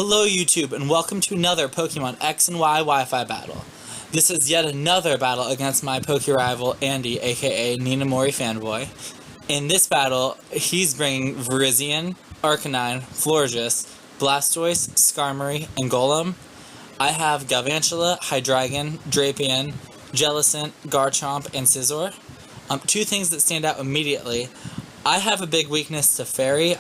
Hello YouTube, and welcome to another Pokemon X and Y Wi-Fi battle. This is yet another battle against my Poke-rival Andy, aka Ninamorifanboi. In this battle, he's bringing Virizion, Arcanine, Florges, Blastoise, Skarmory, and Golem. I have Galvantula, Hydreigon, Drapion, Jellicent, Garchomp, and Scizor. Two things that stand out immediately. I have a big weakness to Fairy,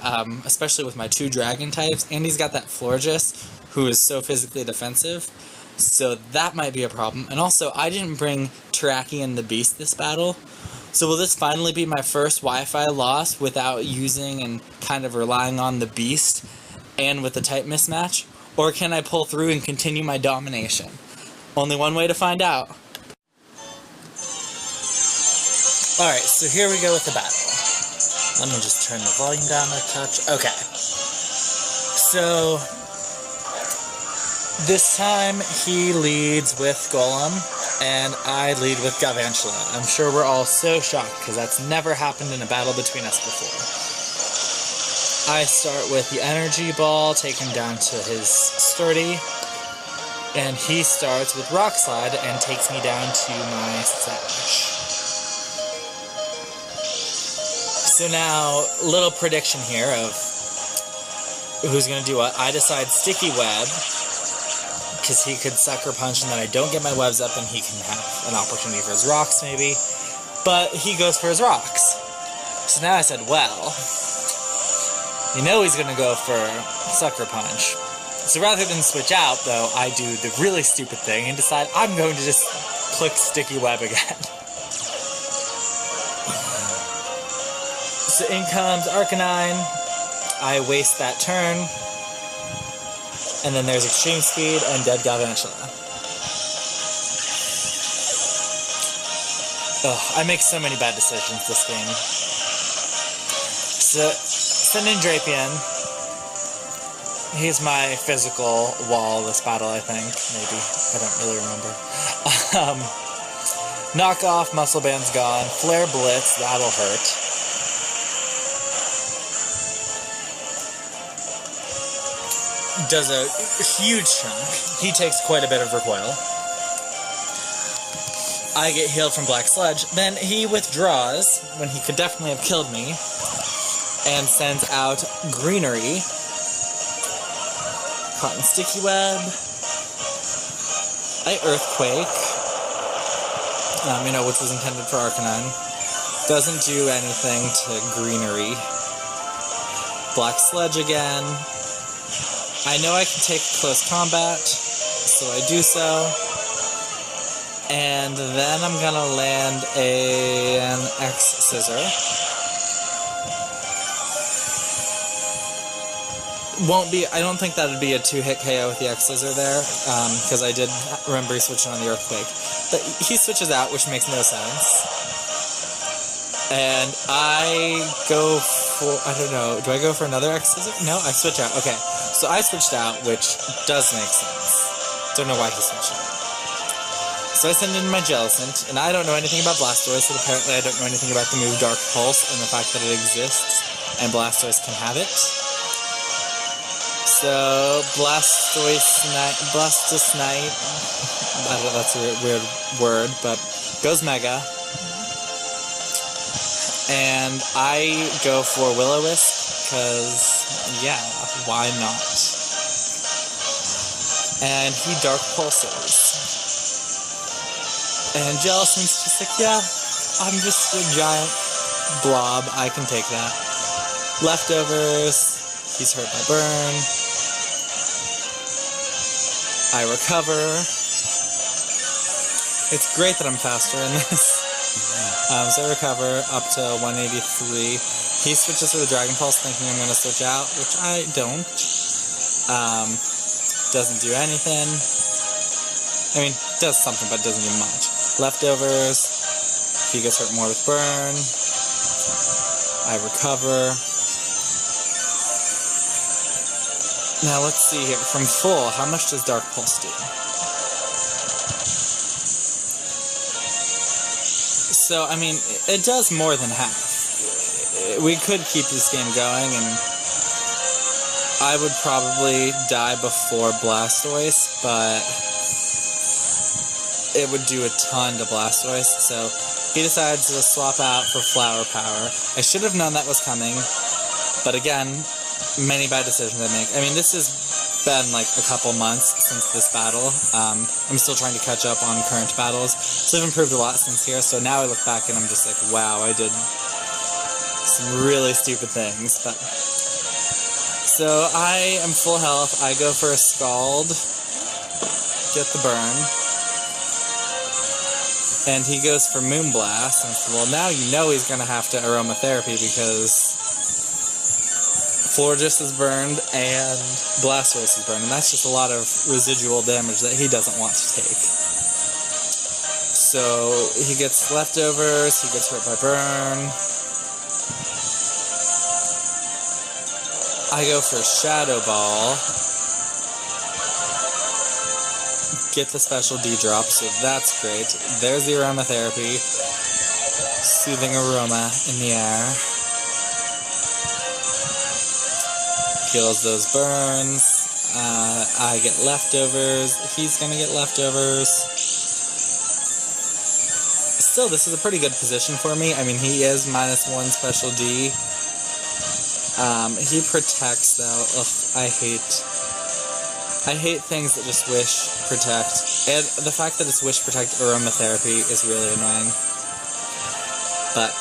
especially with my two Dragon types. Andy's got that Florges, who is so physically defensive, so that might be a problem. And also, I didn't bring Terrakion the Beast this battle, so will this finally be my first Wi-Fi loss without using and kind of relying on the Beast and with the type mismatch? Or can I pull through and continue my domination? Only one way to find out. Alright, so here we go with the battle. Let me just turn the volume down a touch. Okay. So, this time he leads with Golem, and I lead with Galvantula. I'm sure we're all so shocked, because that's never happened in a battle between us before. I start with the Energy Ball, take him down to his Sturdy, and he starts with Rock Slide and takes me down to my Sash. So now, little prediction here of who's going to do what. I decide Sticky Web, because he could Sucker Punch and then I don't get my webs up and he can have an opportunity for his rocks maybe. But he goes for his rocks. So now I said, well, you know he's going to go for Sucker Punch. So rather than switch out, though, I do the really stupid thing and decide I'm going to just click Sticky Web again. So in comes Arcanine, I waste that turn, and then there's Extreme Speed and Dead Galvantula. Ugh, I make so many bad decisions this game. So, send in Drapion. He's my physical wall this battle, I think, maybe. I don't really remember. Knock off, Muscle Band's gone. Flare Blitz, that'll hurt. Does a huge chunk. He takes quite a bit of recoil. I get healed from Black Sludge. Then he withdraws, when he could definitely have killed me, and sends out Greenery. Cotton Sticky Web. I Earthquake. Which was intended for Arcanine. Doesn't do anything to Greenery. Black Sludge again. I know I can take close combat, so I do so. And then I'm gonna land an X-Scissor. I don't think that would be a 2-hit KO with the X-Scissor there, because I did remember he switching on the Earthquake. But he switches out, which makes no sense. And I go for, I don't know, do I go for another X-Scissor? No, I switch out, okay. So I switched out, which does make sense. Don't know why he switched out. So I send in my Jellicent, and I don't know anything about Blastoise, and apparently I don't know anything about the move Dark Pulse and the fact that it exists, and Blastoise can have it. So, Blastusnite, I don't know, that's a weird word, but goes Mega. And I go for Will-O-Wisp, because, yeah, why not? And he Dark Pulses. And Jellicent's just like, yeah, I'm just a giant blob, I can take that. Leftovers, he's hurt by Burn. I recover. It's great that I'm faster in this. So I recover up to 183. He switches to the Dragon Pulse thinking I'm going to switch out, which I don't. Doesn't do anything. I mean, does something, but doesn't do much. Leftovers. He gets hurt more with Burn. I recover. Now let's see here. From full, how much does Dark Pulse do? So, I mean, it does more than half. We could keep this game going and I would probably die before Blastoise, but it would do a ton to Blastoise, so he decides to swap out for Flower Power. I should have known that was coming, but again, many bad decisions I make. I mean, this has been like a couple months since this battle. I'm still trying to catch up on current battles, so I've improved a lot since here, so now I look back and I'm just like, wow, I did some really stupid things, but... So I am full health, I go for a Scald, get the burn, and he goes for Moonblast, and so, well, now you know he's going to have to Aromatherapy because Florges is burned and Blastoise is burned, and that's just a lot of residual damage that he doesn't want to take. So he gets leftovers, he gets hurt by burn. I go for Shadow Ball, get the special D-drop, so that's great. There's the Aromatherapy, soothing aroma in the air. Heals those burns. I get leftovers. He's gonna get leftovers. Still, this is a pretty good position for me. I mean, he is -1 special D. He protects, though. Ugh, I hate things that just wish protect. And the fact that it's wish protect Aromatherapy is really annoying. But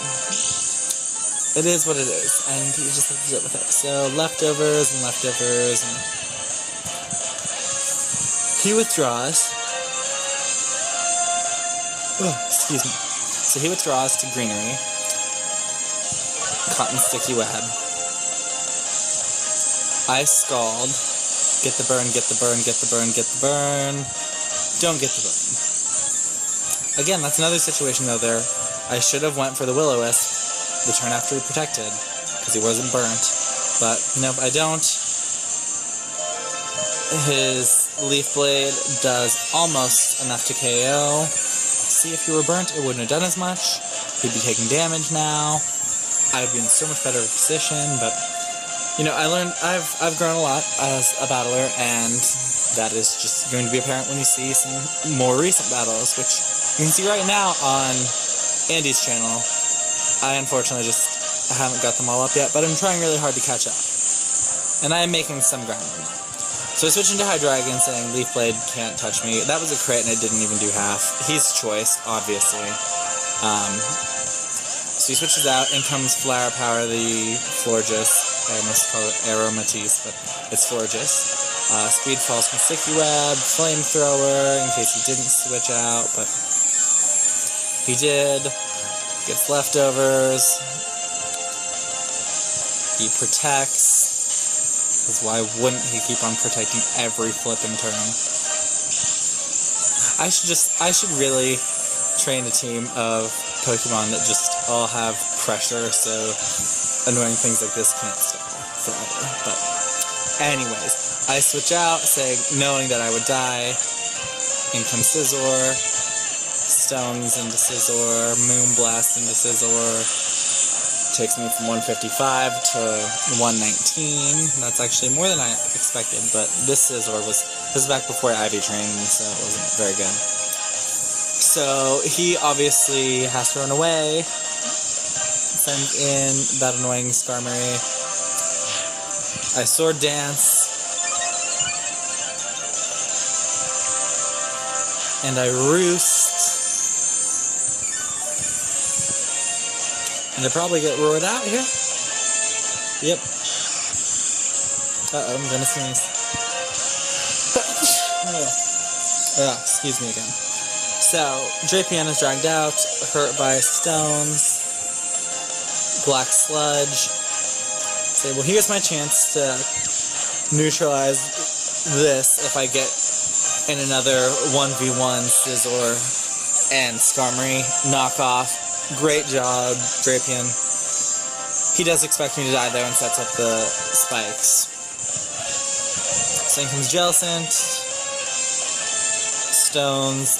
it is what it is, and you just have to deal with it. So leftovers and leftovers, and he withdraws. Oh, excuse me. So he withdraws to Greenery. Cotton Sticky Web. I Scald, get the burn, get the burn, get the burn, get the burn, don't get the burn. Again, that's another situation though there. I should have went for the Will-O-Wisp the turn after he protected, because he wasn't burnt. But, nope, I don't. His Leaf Blade does almost enough to KO. See, if he were burnt, it wouldn't have done as much. He'd be taking damage now. I would be in so much better position, but... You know, I've grown a lot as a battler, and that is just going to be apparent when you see some more recent battles, which you can see right now on Andy's channel. I unfortunately just haven't got them all up yet, but I'm trying really hard to catch up. And I am making some ground. So I switched into Hydreigon, saying Leaf Blade can't touch me. That was a crit, and it didn't even do half. He's choice, obviously. So he switches out, in comes Flower Power, the Florges. I almost call it Aromatisse, but it's Florges. Speed Falls from Sticky Web, Flamethrower, in case he didn't switch out, but he did. Gets leftovers. He protects. Because why wouldn't he keep on protecting every flipping turn? I should really train a team of Pokemon that just all have pressure, so annoying things like this can't stop forever. But anyways, I switch out, knowing that I would die. In comes Scizor, Stones into Scizor, Moonblast into Scizor. Takes me from 155 to 119. That's actually more than I expected, but this Scizor this is back before Ivy trained me, so it wasn't very good. So he obviously has to run away. Sends in that annoying Skarmory. I Sword Dance. And I Roost. And I probably get roared out here. Yep. Uh-oh, I'm gonna sneeze. Excuse me again. So, Drapion is dragged out, hurt by stones. Black Sludge. Say, well, here's my chance to neutralize this if I get in another 1v1 Scizor and Skarmory knockoff. Great job, Drapion. He does expect me to die, though, and sets up the spikes. So in comes Jellicent. Stones.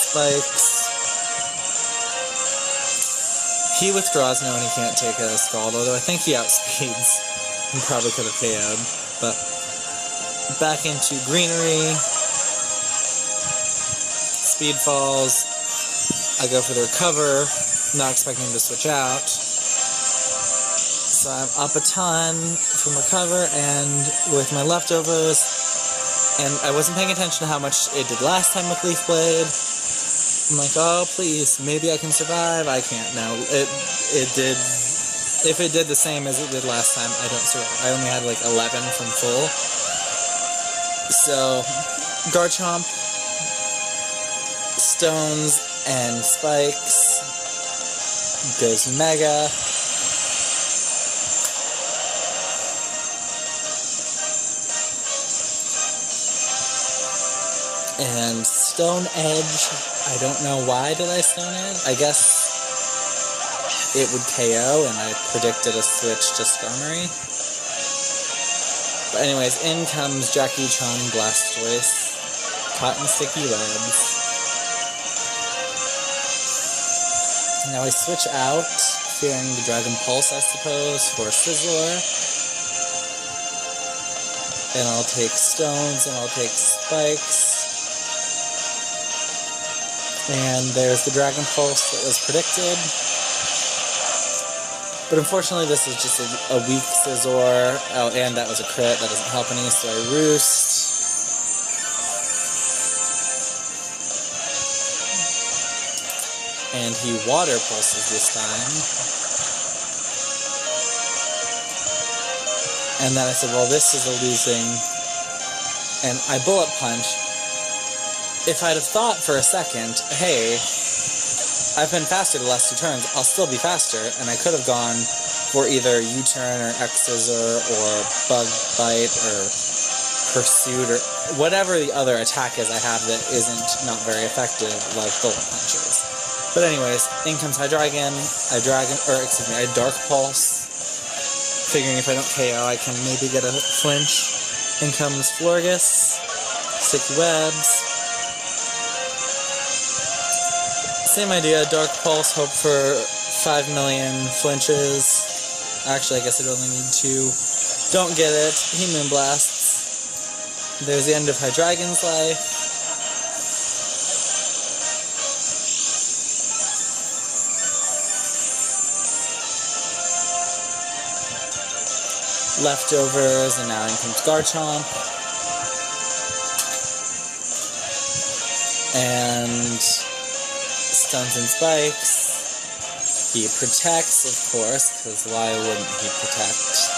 Spikes. He withdraws knowing he can't take a Scald, although I think he outspeeds and probably could have KO'd. But back into greenery, speed falls. I go for the recover, not expecting him to switch out. So I'm up a ton from recover and with my leftovers, and I wasn't paying attention to how much it did last time with Leaf Blade. I'm like, oh please, maybe I can survive. I can't. No, it did. If it did the same as it did last time, I don't survive. I only had like 11 from full. So Garchomp, stones and spikes, goes Mega. And Stone Edge, I don't know why did I Stone Edge. I guess it would KO, and I predicted a switch to Skarmory. But anyways, in comes Jackie Chun Blastoise, Cotton Sticky Webs. Now I switch out, fearing the Dragon Pulse, I suppose, for Sizzler. And I'll take stones, and I'll take spikes. And there's the Dragon Pulse that was predicted. But unfortunately this is just a weak Scizor. Oh, and that was a crit. That doesn't help any, so I Roost. And he Water Pulses this time. And then I said, well, this is a losing. And I Bullet Punch. If I'd have thought for a second, hey, I've been faster the last 2 turns, I'll still be faster, and I could have gone for either U-turn or X-Scissor or Bug Bite or Pursuit or whatever the other attack is I have that isn't not very effective, like Bullet Punches. But anyways, in comes Hydreigon, I Dark Pulse, figuring if I don't KO I can maybe get a flinch. In comes Florges, Sticky Webs. Same idea, Dark Pulse, hope for 5 million flinches. Actually, I guess I'd only need 2. Don't get it. He Moonblasts. There's the end of Hydreigon's life. Leftovers, and now in comes Garchomp. And Stones and Spikes. He protects, of course, because why wouldn't he protect?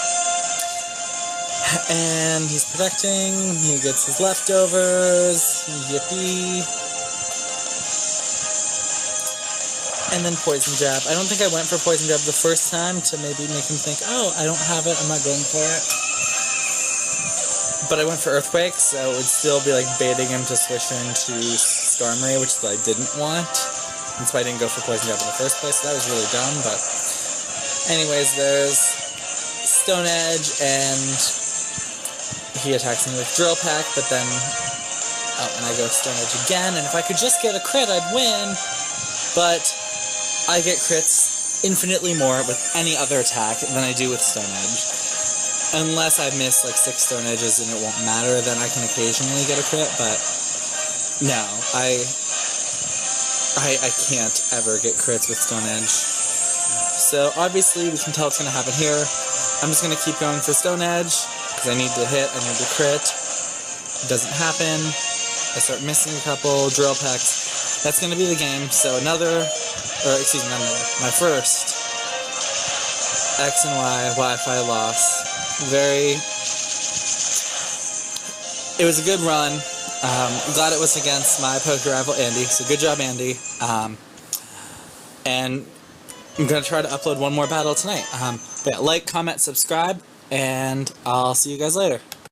And he's protecting, he gets his leftovers, yippee. And then Poison Jab. I don't think I went for Poison Jab the first time to maybe make him think, oh, I don't have it, I'm not going for it. But I went for Earthquake, so it would still be like baiting him to switch into Skarmory, which I didn't want. That's why I didn't go for Poison Jab in the first place. So that was really dumb, but anyways, there's Stone Edge, and he attacks me with Drill Peck, but then, oh, and I go Stone Edge again, and if I could just get a crit, I'd win, but I get crits infinitely more with any other attack than I do with Stone Edge. Unless I miss like 6 Stone Edges and it won't matter, then I can occasionally get a crit, but no, I can't ever get crits with Stone Edge. So obviously we can tell it's going to happen here. I'm just going to keep going for Stone Edge, because I need to hit, I need to crit. It doesn't happen. I start missing a couple Drill Pecks. That's going to be the game. So my first X and Y Wi-Fi loss. It was a good run. I'm glad it was against my poker rival Andy, so good job, Andy. And I'm going to try to upload one more battle tonight. But yeah, like, comment, subscribe, and I'll see you guys later.